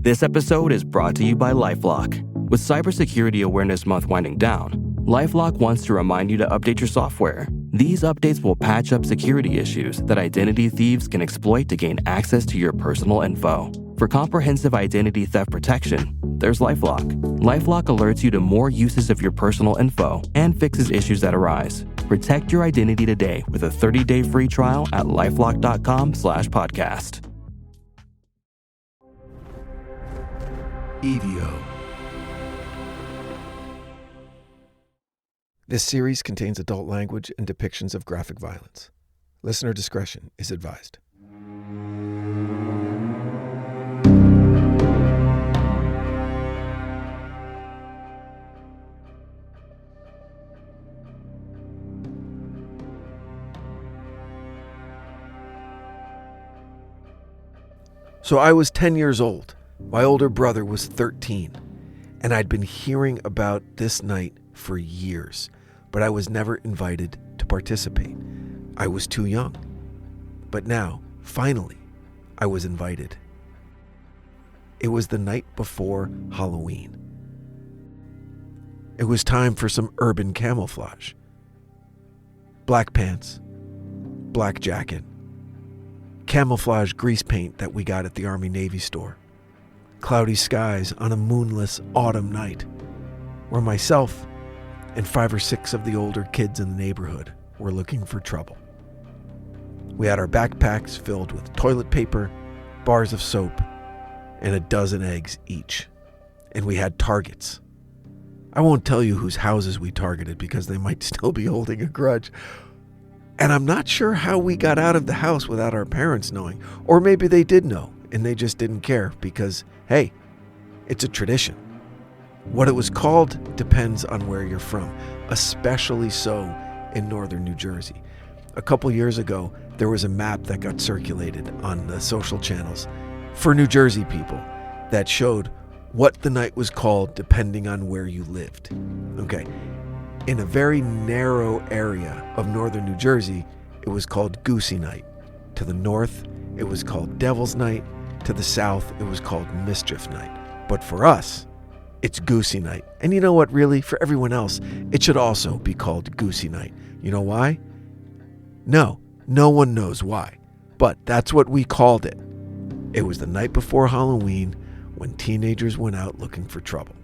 This episode is brought to you by LifeLock. With Cybersecurity Awareness Month winding down, LifeLock wants to remind you to update your software. These updates will patch up security issues that identity thieves can exploit to gain access to your personal info. For comprehensive identity theft protection, there's LifeLock. LifeLock alerts you to more uses of your personal info and fixes issues that arise. Protect your identity today with a 30-day free trial at lifelock.com/podcast. EVO. This series contains adult language and depictions of graphic violence. Listener discretion is advised. So I was 10 years old. My older brother was 13, and I'd been hearing about this night for years, but I was never invited to participate. I was too young. But now, finally, I was invited. It was the night before Halloween. It was time for some urban camouflage. Black pants, black jacket, camouflage grease paint that we got at the Army-Navy store. Cloudy skies on a moonless autumn night, where myself and 5 or 6 of the older kids in the neighborhood were looking for trouble. We had our backpacks filled with toilet paper, bars of soap, and a dozen eggs each. And we had targets. I won't tell you whose houses we targeted because they might still be holding a grudge. And I'm not sure how we got out of the house without our parents knowing. Or maybe they did know and they just didn't care because, hey, it's a tradition. What it was called depends on where you're from, especially so in northern New Jersey. A couple years ago, there was a map that got circulated on the social channels for New Jersey people that showed what the night was called depending on where you lived. Okay, in a very narrow area of northern New Jersey, it was called Goosey Night. To the north, it was called Devil's Night. To the south, it was called Mischief Night. But for us, it's Goosey Night. And you know what, really? For everyone else, it should also be called Goosey Night. You know why? No one knows why. But that's what we called it. It was the night before Halloween when teenagers went out looking for trouble.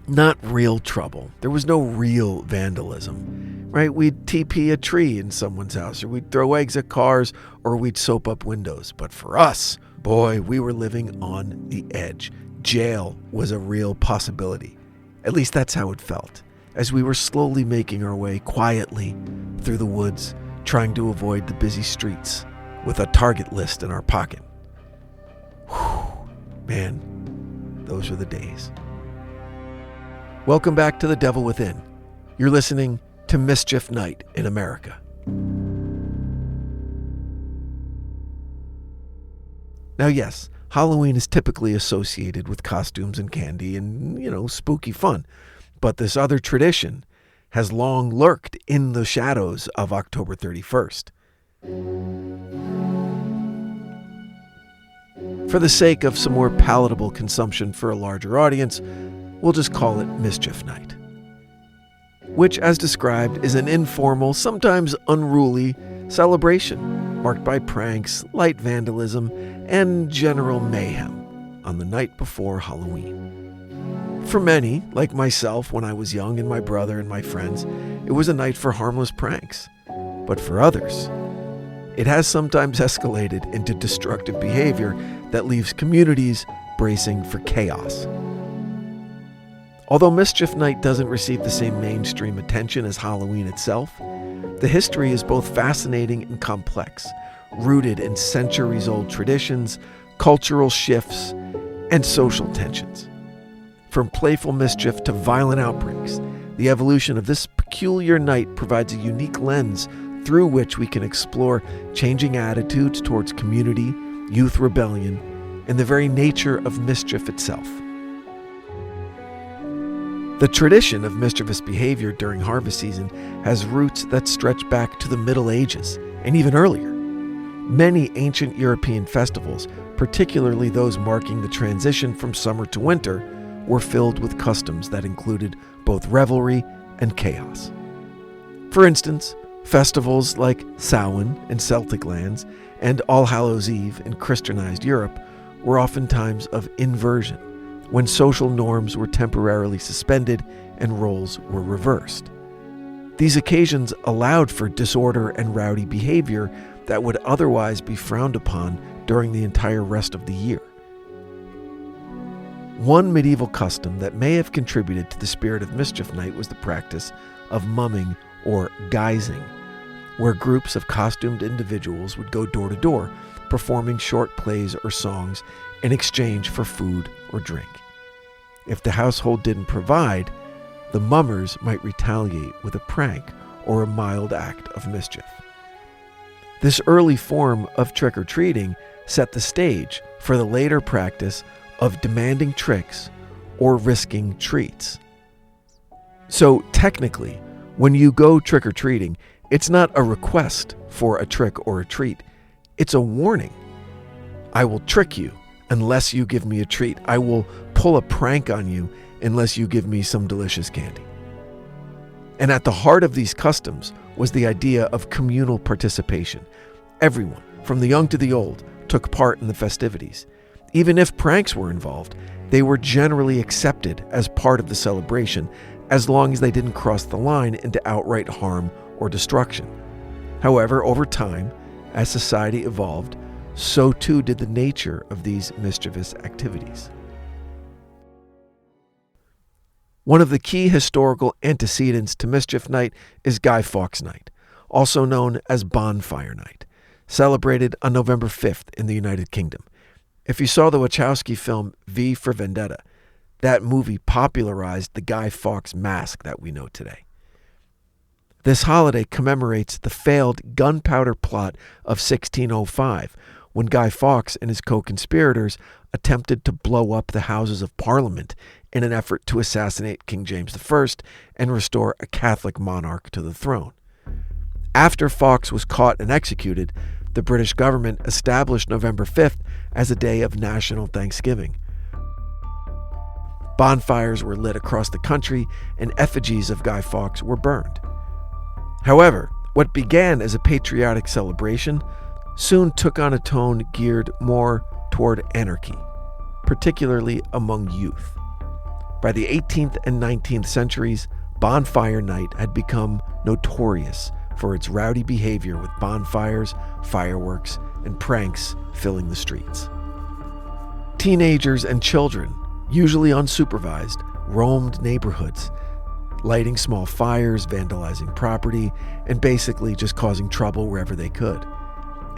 Not real trouble. There was no real vandalism, right? We'd TP a tree in someone's house, or we'd throw eggs at cars, or we'd soap up windows. But for us, boy, we were living on the edge. Jail was a real possibility. At least that's how it felt, as we were slowly making our way quietly through the woods, trying to avoid the busy streets with a target list in our pocket. Whew, man, those were the days. Welcome back to The Devil Within. You're listening to Mischief Night in America. Now, yes, Halloween is typically associated with costumes and candy and, spooky fun. But this other tradition has long lurked in the shadows of October 31st. For the sake of some more palatable consumption for a larger audience, we'll just call it Mischief Night, which, as described, is an informal, sometimes unruly celebration marked by pranks, light vandalism, and general mayhem on the night before Halloween. For many, like myself when I was young and my brother and my friends, it was a night for harmless pranks. But for others, it has sometimes escalated into destructive behavior that leaves communities bracing for chaos. Although Mischief Night doesn't receive the same mainstream attention as Halloween itself, the history is both fascinating and complex, rooted in centuries-old traditions, cultural shifts, and social tensions. From playful mischief to violent outbreaks, the evolution of this peculiar night provides a unique lens through which we can explore changing attitudes towards community, youth rebellion, and the very nature of mischief itself. The tradition of mischievous behavior during harvest season has roots that stretch back to the Middle Ages and even earlier. Many ancient European festivals, particularly those marking the transition from summer to winter, were filled with customs that included both revelry and chaos. For instance, festivals like Samhain in Celtic lands and All Hallows' Eve in Christianized Europe were oftentimes of inversion, when social norms were temporarily suspended and roles were reversed. These occasions allowed for disorder and rowdy behavior that would otherwise be frowned upon during the entire rest of the year. One medieval custom that may have contributed to the spirit of Mischief Night was the practice of mumming or guising, where groups of costumed individuals would go door to door, performing short plays or songs in exchange for food or drink. If the household didn't provide, the mummers might retaliate with a prank or a mild act of mischief. This early form of trick-or-treating set the stage for the later practice of demanding tricks or risking treats. So technically, when you go trick-or-treating, it's not a request for a trick or a treat. It's a warning. I will trick you unless you give me a treat. I will pull a prank on you unless you give me some delicious candy. And at the heart of these customs was the idea of communal participation. Everyone, from the young to the old, took part in the festivities. Even if pranks were involved, they were generally accepted as part of the celebration, as long as they didn't cross the line into outright harm or destruction. However, over time, as society evolved, so too did the nature of these mischievous activities. One of the key historical antecedents to Mischief Night is Guy Fawkes Night, also known as Bonfire Night, celebrated on November 5th in the United Kingdom. If you saw the Wachowski film V for Vendetta, that movie popularized the Guy Fawkes mask that we know today. This holiday commemorates the failed gunpowder plot of 1605, when Guy Fawkes and his co-conspirators attempted to blow up the Houses of Parliament in an effort to assassinate King James I and restore a Catholic monarch to the throne. After Fawkes was caught and executed, the British government established November 5th as a day of national thanksgiving. Bonfires were lit across the country and effigies of Guy Fawkes were burned. However, what began as a patriotic celebration soon took on a tone geared more toward anarchy, particularly among youth. By the 18th and 19th centuries, Bonfire Night had become notorious for its rowdy behavior with bonfires, fireworks, and pranks filling the streets. Teenagers and children, usually unsupervised, roamed neighborhoods, lighting small fires, vandalizing property, and basically just causing trouble wherever they could.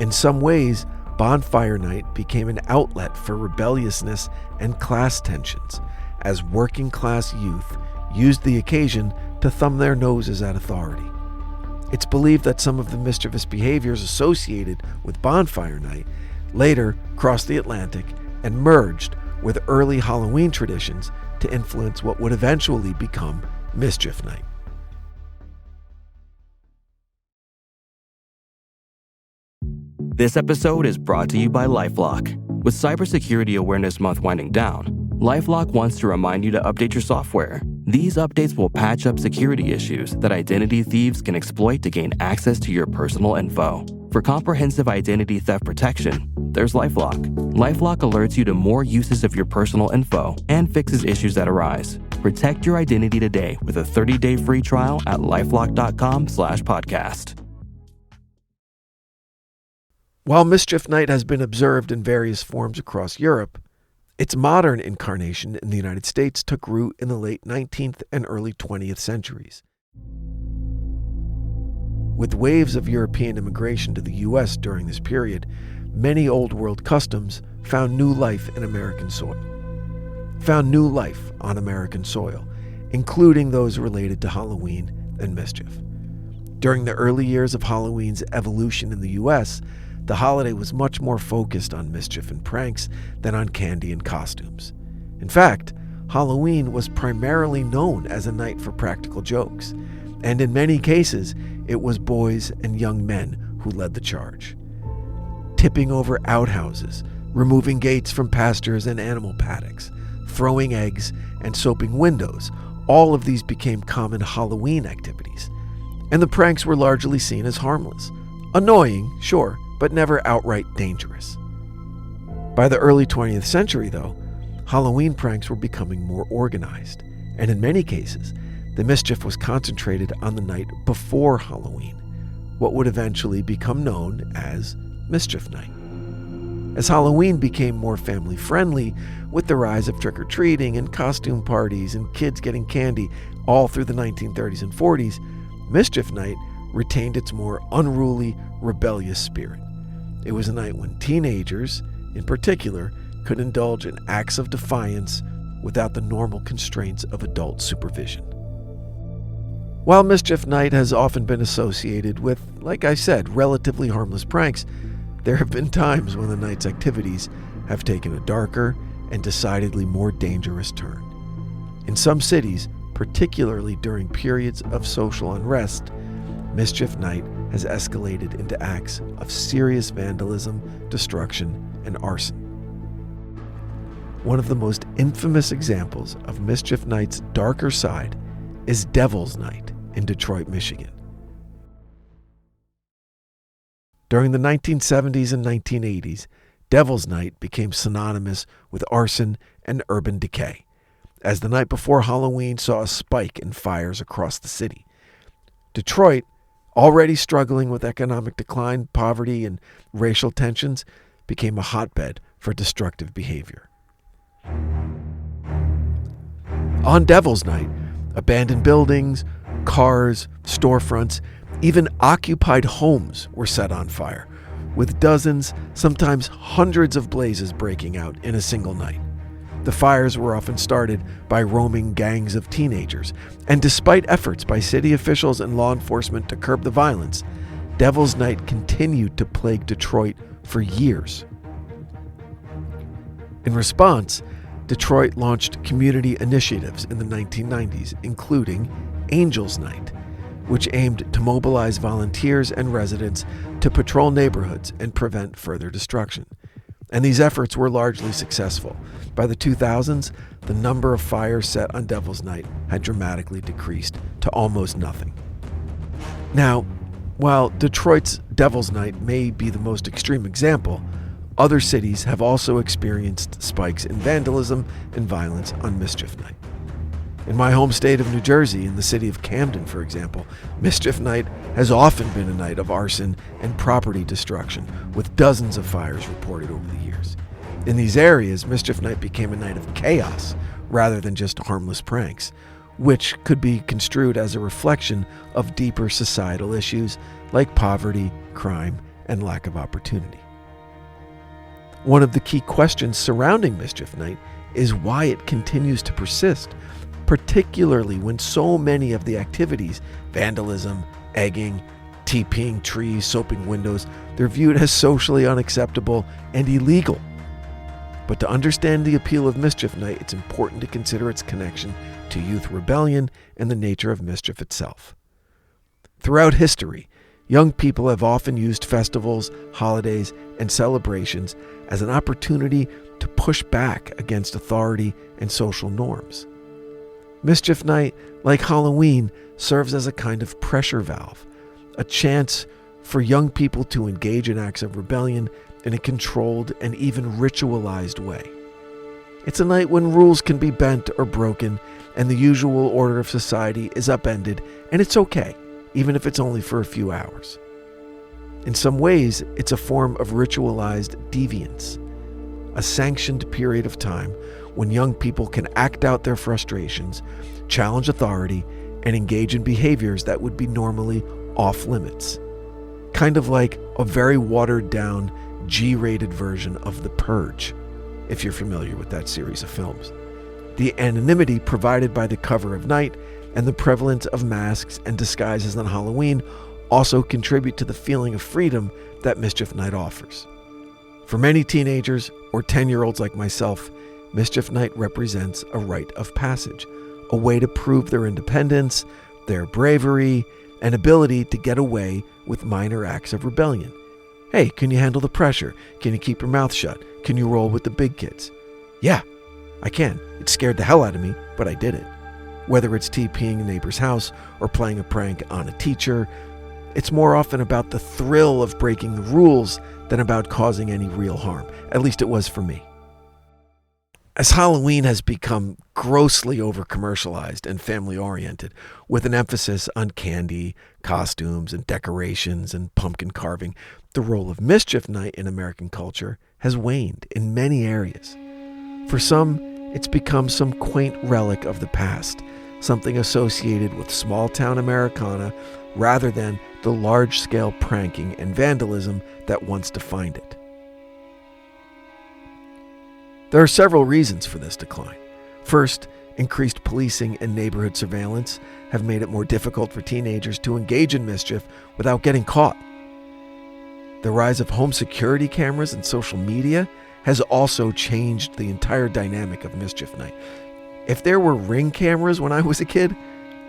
In some ways, Bonfire Night became an outlet for rebelliousness and class tensions, as working-class youth used the occasion to thumb their noses at authority. It's believed that some of the mischievous behaviors associated with Bonfire Night later crossed the Atlantic and merged with early Halloween traditions to influence what would eventually become Mischief Night. This episode is brought to you by LifeLock. With Cybersecurity Awareness Month winding down, LifeLock wants to remind you to update your software. These updates will patch up security issues that identity thieves can exploit to gain access to your personal info. For comprehensive identity theft protection, there's LifeLock. LifeLock alerts you to more uses of your personal info and fixes issues that arise. Protect your identity today with a 30-day free trial at lifelock.com/podcast. While Mischief Night has been observed in various forms across Europe, its modern incarnation in the United States took root in the late 19th and early 20th centuries. With waves of European immigration to the U.S. during this period, many Old World customs found new life on American soil, including those related to Halloween and mischief. During the early years of Halloween's evolution in the U.S., the holiday was much more focused on mischief and pranks than on candy and costumes. In fact, Halloween was primarily known as a night for practical jokes, and in many cases, it was boys and young men who led the charge. tipping over outhouses, removing gates from pastures and animal paddocks, throwing eggs, and soaping windows. All of these became common Halloween activities, and the pranks were largely seen as harmless. Annoying, sure, but never outright dangerous. By the early 20th century, though, Halloween pranks were becoming more organized, and in many cases, the mischief was concentrated on the night before Halloween, what would eventually become known as Mischief Night. As Halloween became more family-friendly, with the rise of trick-or-treating and costume parties and kids getting candy all through the 1930s and 40s, Mischief Night retained its more unruly, rebellious spirit. It was a night when teenagers, in particular, could indulge in acts of defiance without the normal constraints of adult supervision. While Mischief Night has often been associated with, like I said, relatively harmless pranks, there have been times when the night's activities have taken a darker and decidedly more dangerous turn. In some cities, particularly during periods of social unrest, Mischief Night has escalated into acts of serious vandalism, destruction, and arson. One of the most infamous examples of Mischief Night's darker side is Devil's Night in Detroit, Michigan. During the 1970s and 1980s, Devil's Night became synonymous with arson and urban decay, as the night before Halloween saw a spike in fires across the city. Detroit, already struggling with economic decline, poverty, and racial tensions, became a hotbed for destructive behavior. On Devil's Night, abandoned buildings, cars, storefronts, even occupied homes were set on fire, with dozens, sometimes hundreds of blazes breaking out in a single night. The fires were often started by roaming gangs of teenagers, and despite efforts by city officials and law enforcement to curb the violence, Devil's Night continued to plague Detroit for years. In response, Detroit launched community initiatives in the 1990s, including Angel's Night, which aimed to mobilize volunteers and residents to patrol neighborhoods and prevent further destruction. And these efforts were largely successful. By the 2000s, the number of fires set on Devil's Night had dramatically decreased to almost nothing. Now, while Detroit's Devil's Night may be the most extreme example, other cities have also experienced spikes in vandalism and violence on Mischief Night. In my home state of New Jersey, in the city of Camden, for example, Mischief Night has often been a night of arson and property destruction, with dozens of fires reported over the years. In these areas, Mischief Night became a night of chaos rather than just harmless pranks, which could be construed as a reflection of deeper societal issues like poverty, crime, and lack of opportunity. One of the key questions surrounding Mischief Night is why it continues to persist, particularly when so many of the activities, vandalism, egging, TPing trees, soaping windows, they're viewed as socially unacceptable and illegal. But to understand the appeal of Mischief Night, it's important to consider its connection to youth rebellion and the nature of mischief itself. Throughout history, young people have often used festivals, holidays, and celebrations as an opportunity to push back against authority and social norms. Mischief Night, like Halloween, serves as a kind of pressure valve, a chance for young people to engage in acts of rebellion in a controlled and even ritualized way. It's a night when rules can be bent or broken, and the usual order of society is upended, and it's okay, even if it's only for a few hours. In some ways, it's a form of ritualized deviance, a sanctioned period of time when young people can act out their frustrations, challenge authority, and engage in behaviors that would be normally off limits. Kind of like a very watered down, G-rated version of The Purge, if you're familiar with that series of films. The anonymity provided by the cover of night and the prevalence of masks and disguises on Halloween also contribute to the feeling of freedom that Mischief Night offers. For many teenagers or 10-year-olds like myself, Mischief Night represents a rite of passage, a way to prove their independence, their bravery, and ability to get away with minor acts of rebellion. Hey, can you handle the pressure? Can you keep your mouth shut? Can you roll with the big kids? Yeah, I can. It scared the hell out of me, but I did it. Whether it's TPing a neighbor's house or playing a prank on a teacher, it's more often about the thrill of breaking the rules than about causing any real harm. At least it was for me. As Halloween has become grossly over-commercialized and family-oriented, with an emphasis on candy, costumes, and decorations and pumpkin carving, the role of Mischief Night in American culture has waned in many areas. For some, it's become some quaint relic of the past, something associated with small-town Americana rather than the large-scale pranking and vandalism that once defined it. There are several reasons for this decline. First, increased policing and neighborhood surveillance have made it more difficult for teenagers to engage in mischief without getting caught. The rise of home security cameras and social media has also changed the entire dynamic of Mischief Night. If there were Ring cameras when I was a kid,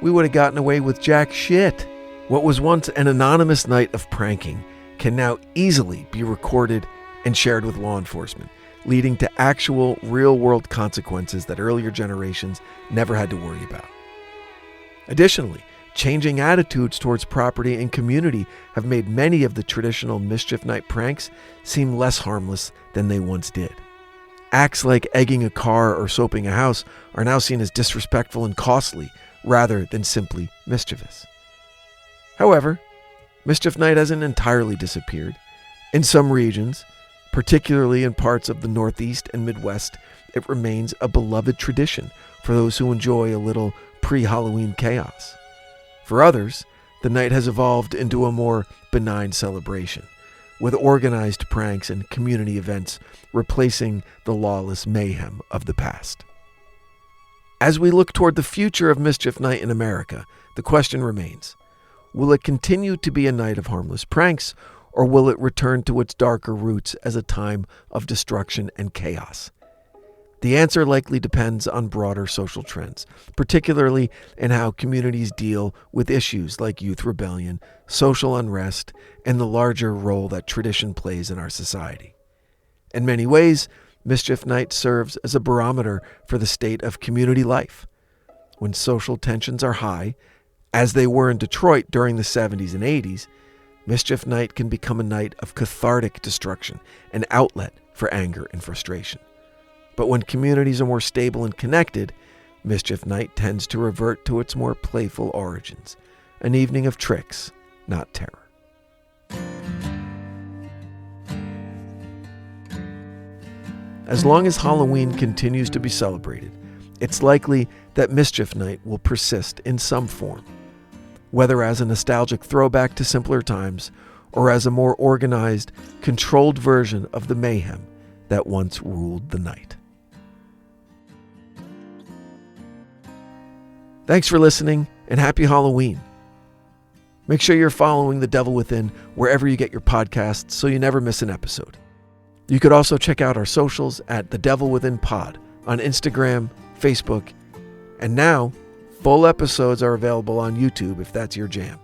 we would have gotten away with jack shit. What was once an anonymous night of pranking can now easily be recorded and shared with law enforcement, leading to actual real-world consequences that earlier generations never had to worry about. Additionally, changing attitudes towards property and community have made many of the traditional Mischief Night pranks seem less harmless than they once did. Acts like egging a car or soaping a house are now seen as disrespectful and costly rather than simply mischievous. However, Mischief Night hasn't entirely disappeared. In some regions, particularly in parts of the Northeast and Midwest, it remains a beloved tradition for those who enjoy a little pre-Halloween chaos. For others, the night has evolved into a more benign celebration, with organized pranks and community events replacing the lawless mayhem of the past. As we look toward the future of Mischief Night in America, the question remains, will it continue to be a night of harmless pranks, or will it return to its darker roots as a time of destruction and chaos? The answer likely depends on broader social trends, particularly in how communities deal with issues like youth rebellion, social unrest, and the larger role that tradition plays in our society. In many ways, Mischief Night serves as a barometer for the state of community life. When social tensions are high, as they were in Detroit during the 70s and 80s, Mischief Night can become a night of cathartic destruction, an outlet for anger and frustration. But when communities are more stable and connected, Mischief Night tends to revert to its more playful origins, an evening of tricks, not terror. As long as Halloween continues to be celebrated, it's likely that Mischief Night will persist in some form, whether as a nostalgic throwback to simpler times or as a more organized, controlled version of the mayhem that once ruled the night. Thanks for listening, and happy Halloween. Make sure you're following The Devil Within wherever you get your podcasts so you never miss an episode. You could also check out our socials at The Devil Within Pod on Instagram, Facebook, and now full episodes are available on YouTube if that's your jam.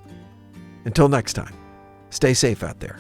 Until next time, stay safe out there.